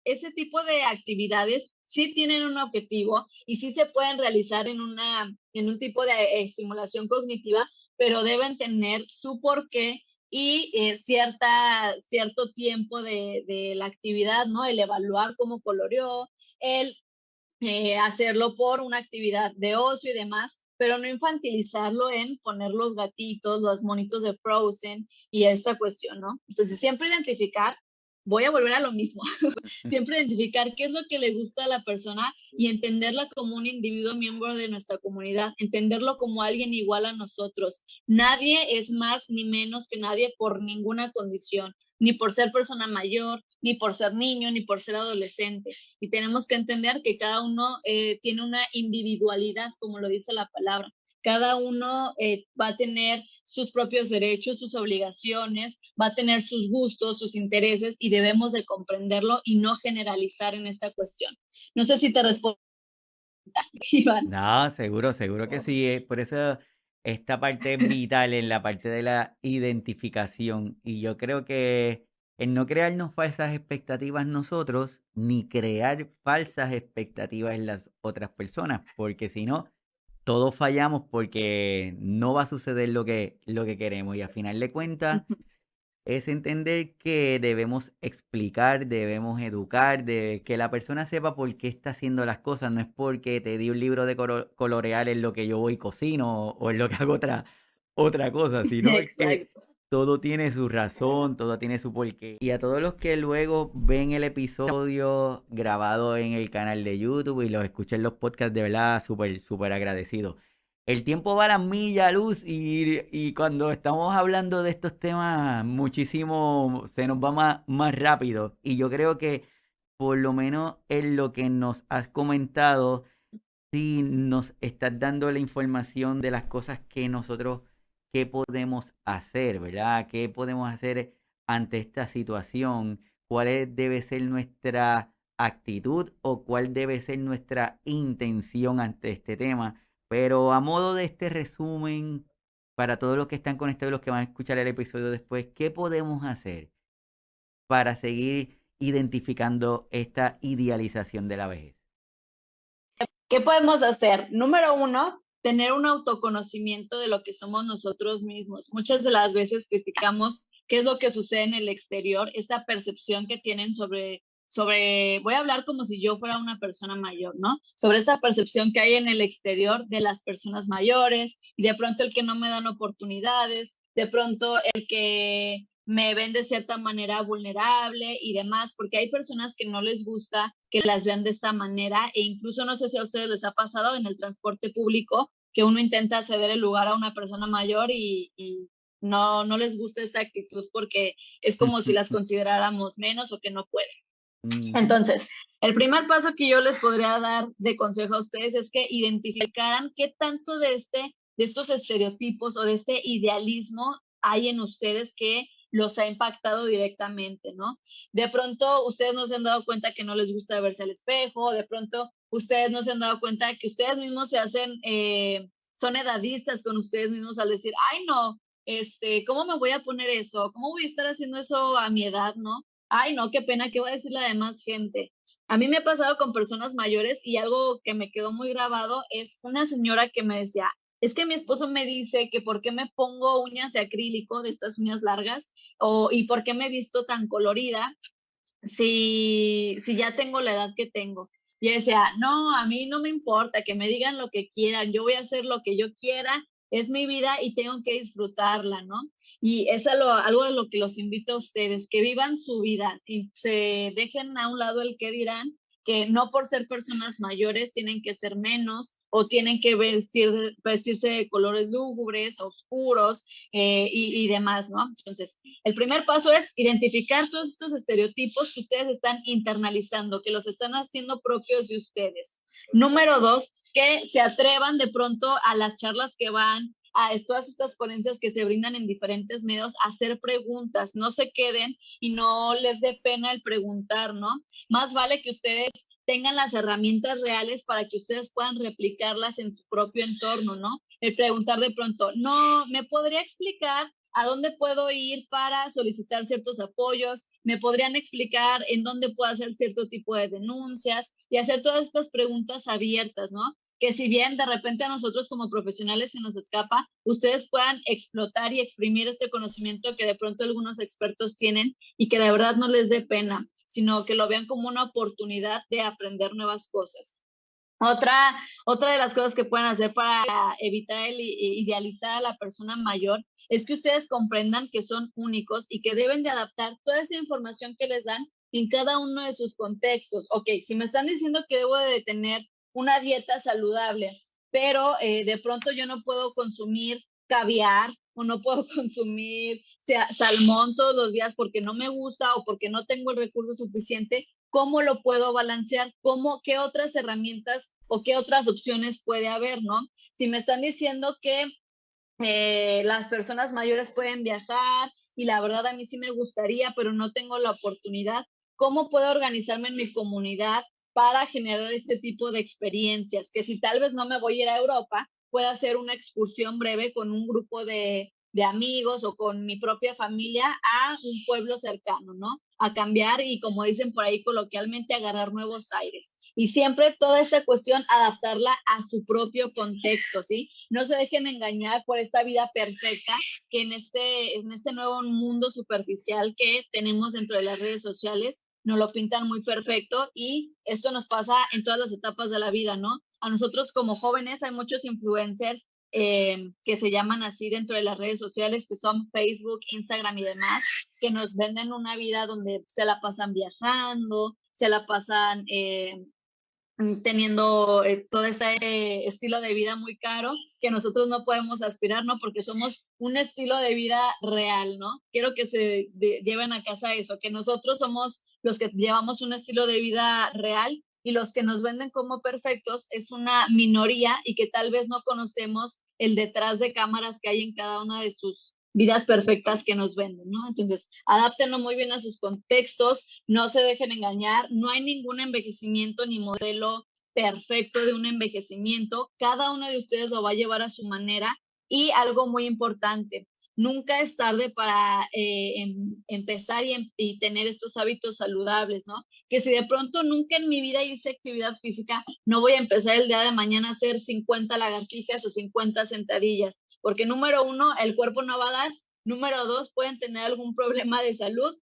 ese tipo de actividades sí tienen un objetivo y sí se pueden realizar en un tipo de estimulación cognitiva, pero deben tener su porqué y cierto tiempo de la actividad, ¿no? El evaluar cómo coloreó, el hacerlo por una actividad de ocio y demás, pero no infantilizarlo en poner los gatitos, los monitos de Frozen y esta cuestión, ¿no? Entonces, siempre identificar, voy a volver a lo mismo, siempre identificar qué es lo que le gusta a la persona y entenderla como un individuo miembro de nuestra comunidad, entenderlo como alguien igual a nosotros. Nadie es más ni menos que nadie por ninguna condición, ni por ser persona mayor, ni por ser niño, ni por ser adolescente. Y tenemos que entender que cada uno tiene una individualidad, como lo dice la palabra. Cada uno va a tener sus propios derechos, sus obligaciones, va a tener sus gustos, sus intereses y debemos de comprenderlo y no generalizar en esta cuestión. No sé si te respondo, Iván. No, seguro, seguro que sí. Por eso esta parte es vital en la parte de la identificación. Y yo creo que el no crearnos falsas expectativas nosotros, ni crear falsas expectativas en las otras personas, porque si no, todos fallamos porque no va a suceder lo que queremos. Y a final de cuentas, es entender que debemos explicar, debemos educar, de que la persona sepa por qué está haciendo las cosas. No es porque te di un libro de colorear en lo que yo voy y cocino o en lo que hago otra cosa, sino es que Exacto. todo tiene su razón, todo tiene su porqué. Y a todos los que luego ven el episodio grabado en el canal de YouTube y los escuchan en los podcasts, de verdad, súper, súper agradecido. El tiempo va a las millas, Luz, y cuando estamos hablando de estos temas, muchísimo se nos va más rápido. Y yo creo que, por lo menos en lo que nos has comentado, sí nos estás dando la información de las cosas que nosotros, qué podemos hacer, ¿verdad? ¿Qué podemos hacer ante esta situación? Debe ser nuestra actitud o cuál debe ser nuestra intención ante este tema? Pero a modo de este resumen, para todos los que están conectados y los que van a escuchar el episodio después, ¿qué podemos hacer para seguir identificando esta idealización de la vejez? ¿Qué podemos hacer? Número uno, tener un autoconocimiento de lo que somos nosotros mismos. Muchas de las veces criticamos qué es lo que sucede en el exterior, esta percepción que tienen voy a hablar como si yo fuera una persona mayor, ¿no? Sobre esa percepción que hay en el exterior de las personas mayores y de pronto el que no me dan oportunidades, de pronto el que me ven de cierta manera vulnerable y demás, porque hay personas que no les gusta que las vean de esta manera e incluso no sé si a ustedes les ha pasado en el transporte público que uno intenta ceder el lugar a una persona mayor y no les gusta esta actitud porque es como si las consideráramos menos o que no pueden. Ujú. Entonces, el primer paso que yo les podría dar de consejo a ustedes es que identificaran qué tanto de estos estereotipos o de este idealismo hay en ustedes que los ha impactado directamente, ¿no? De pronto ustedes no se han dado cuenta que no les gusta verse al espejo, de pronto ustedes no se han dado cuenta que ustedes mismos se hacen, son edadistas con ustedes mismos al decir, ay no, ¿cómo me voy a poner eso? ¿Cómo voy a estar haciendo eso a mi edad, no? Ay, no, qué pena, ¿qué va a decir la demás gente? A mí me ha pasado con personas mayores y algo que me quedó muy grabado es una señora que me decía, es que mi esposo me dice que por qué me pongo uñas de acrílico, de estas uñas largas, y por qué me he visto tan colorida si ya tengo la edad que tengo. Y ella decía, no, a mí no me importa, que me digan lo que quieran, yo voy a hacer lo que yo quiera, es mi vida y tengo que disfrutarla, ¿no? Y es algo de lo que los invito a ustedes, que vivan su vida y se dejen a un lado el qué dirán, que no por ser personas mayores tienen que ser menos o tienen que vestirse de colores lúgubres, oscuros y demás, ¿no? Entonces, el primer paso es identificar todos estos estereotipos que ustedes están internalizando, que los están haciendo propios de ustedes. Número dos, que se atrevan de pronto a las charlas que van, a todas estas ponencias que se brindan en diferentes medios, a hacer preguntas, no se queden y no les dé pena el preguntar, ¿no? Más vale que ustedes tengan las herramientas reales para que ustedes puedan replicarlas en su propio entorno, ¿no? El preguntar de pronto, no, ¿me podría explicar a dónde puedo ir para solicitar ciertos apoyos? ¿Me podrían explicar en dónde puedo hacer cierto tipo de denuncias? Y hacer todas estas preguntas abiertas, ¿no? Que si bien de repente a nosotros como profesionales se nos escapa, ustedes puedan explotar y exprimir este conocimiento que de pronto algunos expertos tienen y que de verdad no les dé pena, sino que lo vean como una oportunidad de aprender nuevas cosas. Otra de las cosas que pueden hacer para evitar el idealizar a la persona mayor es que ustedes comprendan que son únicos y que deben de adaptar toda esa información que les dan en cada uno de sus contextos. Ok, si me están diciendo que debo de tener una dieta saludable, pero de pronto yo no puedo consumir caviar o no puedo consumir salmón todos los días porque no me gusta o porque no tengo el recurso suficiente, ¿cómo lo puedo balancear? ¿Qué otras herramientas o qué otras opciones puede haber, no? Si me están diciendo que las personas mayores pueden viajar y la verdad a mí sí me gustaría, pero no tengo la oportunidad. ¿Cómo puedo organizarme en mi comunidad para generar este tipo de experiencias? Que si tal vez no me voy a ir a Europa, pueda hacer una excursión breve con un grupo de amigos o con mi propia familia a un pueblo cercano, ¿no? A cambiar y, como dicen por ahí coloquialmente, agarrar nuevos aires. Y siempre toda esta cuestión, adaptarla a su propio contexto, ¿sí? No se dejen engañar por esta vida perfecta que en este nuevo mundo superficial que tenemos dentro de las redes sociales nos lo pintan muy perfecto y esto nos pasa en todas las etapas de la vida, ¿no? A nosotros como jóvenes hay muchos influencers que se llaman así dentro de las redes sociales, que son Facebook, Instagram y demás, que nos venden una vida donde se la pasan viajando, se la pasan teniendo todo este estilo de vida muy caro que nosotros no podemos aspirar, ¿no? Porque somos un estilo de vida real, ¿no? Quiero que lleven a casa eso, que nosotros somos los que llevamos un estilo de vida real y los que nos venden como perfectos es una minoría y que tal vez no conocemos el detrás de cámaras que hay en cada una de sus vidas perfectas que nos venden, ¿no? Entonces, adáptenlo muy bien a sus contextos, no se dejen engañar, no hay ningún envejecimiento ni modelo perfecto de un envejecimiento, cada uno de ustedes lo va a llevar a su manera y algo muy importante, nunca es tarde para empezar y tener estos hábitos saludables, ¿no? Que si de pronto nunca en mi vida hice actividad física, no voy a empezar el día de mañana a hacer 50 lagartijas o 50 sentadillas, porque número uno, el cuerpo no va a dar, número dos, pueden tener algún problema de salud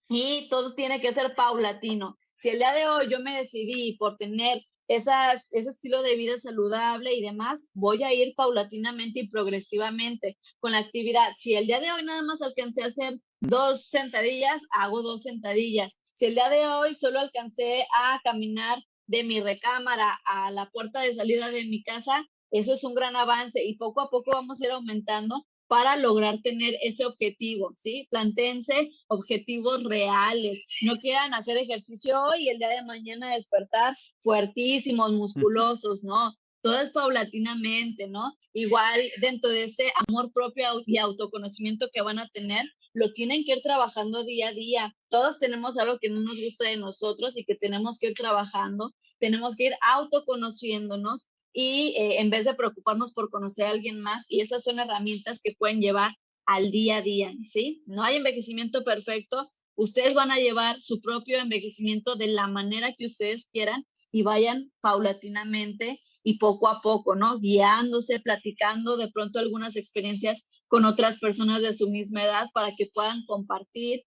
y todo tiene que ser paulatino. Si el día de hoy yo me decidí por tener ese estilo de vida saludable y demás, voy a ir paulatinamente y progresivamente con la actividad. Si el día de hoy nada más alcancé a hacer 2 sentadillas, hago 2 sentadillas. Si el día de hoy solo alcancé a caminar de mi recámara a la puerta de salida de mi casa, eso es un gran avance y poco a poco vamos a ir aumentando para lograr tener ese objetivo, ¿sí? Plantéense objetivos reales. No quieran hacer ejercicio hoy y el día de mañana despertar fuertísimos, musculosos, ¿no? Todo es paulatinamente, ¿no? Igual dentro de ese amor propio y autoconocimiento que van a tener, lo tienen que ir trabajando día a día. Todos tenemos algo que no nos gusta de nosotros y que tenemos que ir trabajando, tenemos que ir autoconociéndonos y en vez de preocuparnos por conocer a alguien más, y esas son herramientas que pueden llevar al día a día, ¿sí? No hay envejecimiento perfecto, ustedes van a llevar su propio envejecimiento de la manera que ustedes quieran y vayan paulatinamente y poco a poco, ¿no? Guiándose, platicando de pronto algunas experiencias con otras personas de su misma edad para que puedan compartir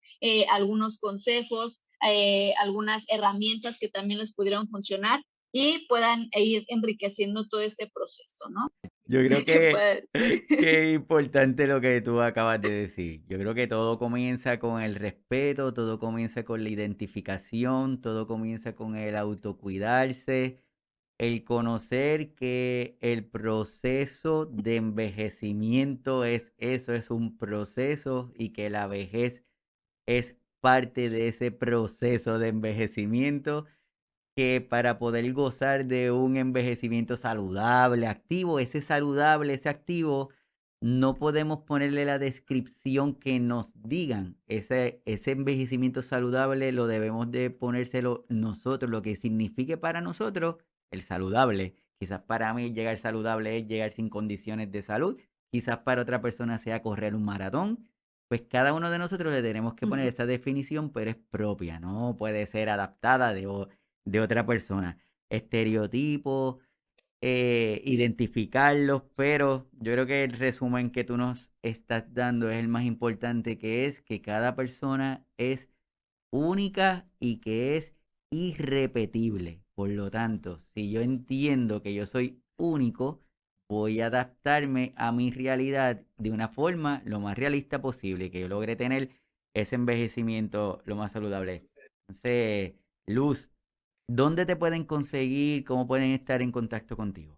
algunos consejos, algunas herramientas que también les pudieran funcionar y puedan ir enriqueciendo todo este proceso, ¿no? Yo creo ¿Qué que, puede decir? que es importante lo que tú acabas de decir. Yo creo que todo comienza con el respeto, todo comienza con la identificación, todo comienza con el autocuidarse, el conocer que el proceso de envejecimiento es eso, es un proceso y que la vejez es parte de ese proceso de envejecimiento que para poder gozar de un envejecimiento saludable, activo, ese saludable, ese activo, no podemos ponerle la descripción que nos digan. Ese envejecimiento saludable lo debemos de ponérselo nosotros, lo que signifique para nosotros el saludable. Quizás para mí llegar saludable es llegar sin condiciones de salud, quizás para otra persona sea correr un maratón. Pues cada uno de nosotros le tenemos que poner esa definición, pero es propia, no puede ser adaptada de otra persona. Estereotipos, identificarlos, pero yo creo que el resumen que tú nos estás dando es el más importante, que es que cada persona es única y que es irrepetible. Por lo tanto, si yo entiendo que yo soy único, voy a adaptarme a mi realidad de una forma lo más realista posible, que yo logre tener ese envejecimiento lo más saludable. Entonces, Luz, ¿dónde te pueden conseguir? ¿Cómo pueden estar en contacto contigo?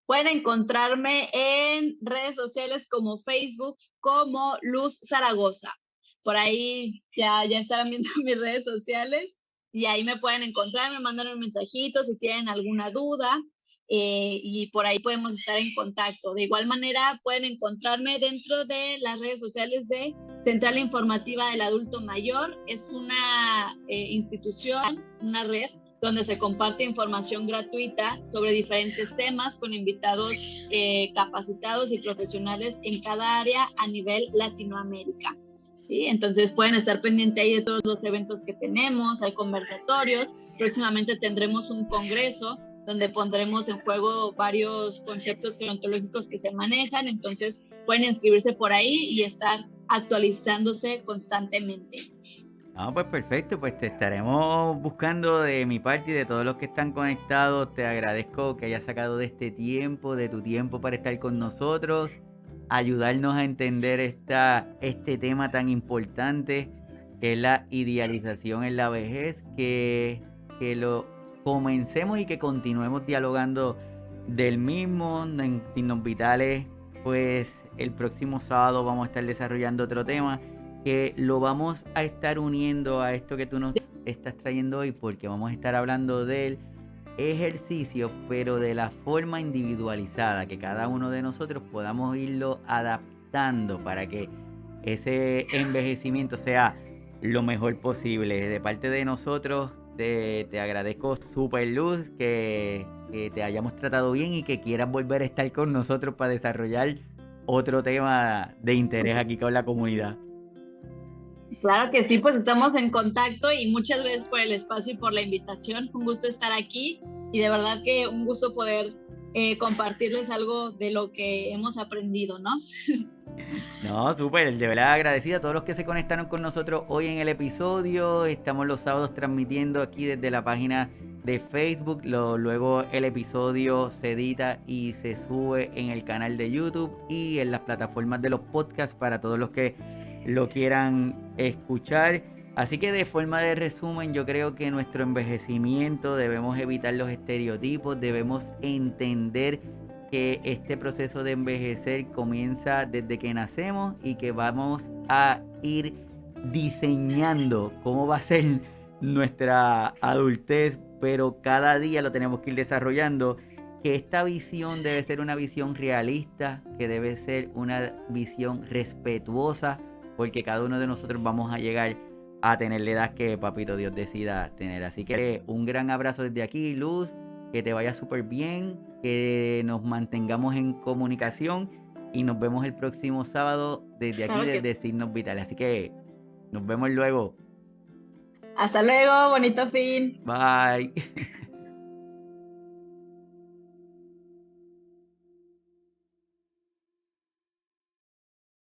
Pueden encontrarme en redes sociales como Facebook, como Luz Zaragoza. Por ahí ya estarán viendo mis redes sociales y ahí me pueden encontrar, me mandan un mensajito si tienen alguna duda. y por ahí podemos estar en contacto. De igual manera, pueden encontrarme dentro de las redes sociales de Central Informativa del Adulto Mayor. Es una institución, una red donde se comparte información gratuita sobre diferentes temas con invitados capacitados y profesionales en cada área a nivel Latinoamérica. ¿Sí? Entonces pueden estar pendientes ahí de todos los eventos que tenemos, hay conversatorios, próximamente tendremos un congreso donde pondremos en juego varios conceptos gerontológicos que se manejan, entonces pueden inscribirse por ahí y estar actualizándose constantemente. Pues perfecto, pues te estaremos buscando de mi parte y de todos los que están conectados. Te agradezco que hayas sacado de tu tiempo para estar con nosotros, ayudarnos a entender este tema tan importante que es la idealización en la vejez, que lo comencemos y que continuemos dialogando del mismo. En Signos Vitales, pues el próximo sábado vamos a estar desarrollando otro tema que lo vamos a estar uniendo a esto que tú nos estás trayendo hoy, porque vamos a estar hablando del ejercicio, pero de la forma individualizada, que cada uno de nosotros podamos irlo adaptando para que ese envejecimiento sea lo mejor posible. De parte de nosotros, te agradezco súper, Luz, que te hayamos tratado bien y que quieras volver a estar con nosotros para desarrollar otro tema de interés aquí con la comunidad. Claro que sí, pues estamos en contacto y muchas gracias por el espacio y por la invitación. Un gusto estar aquí y de verdad que un gusto poder compartirles algo de lo que hemos aprendido, ¿no? No, súper, de verdad agradecido a todos los que se conectaron con nosotros hoy en el episodio. Estamos los sábados transmitiendo aquí desde la página de Facebook. Luego el episodio se edita y se sube en el canal de YouTube y en las plataformas de los podcasts para todos los que lo quieran escuchar. Así que de forma de resumen, yo creo que nuestro envejecimiento debemos evitar los estereotipos, debemos entender que este proceso de envejecer comienza desde que nacemos y que vamos a ir diseñando cómo va a ser nuestra adultez, pero cada día lo tenemos que ir desarrollando, que esta visión debe ser una visión realista, que debe ser una visión respetuosa, porque cada uno de nosotros vamos a llegar a tener la edad que Papito Dios decida tener. Así que un gran abrazo desde aquí, Luz, que te vaya súper bien, que nos mantengamos en comunicación y nos vemos el próximo sábado desde aquí, desde Signos Vitales. Así que nos vemos luego. Hasta luego, bonito fin. Bye.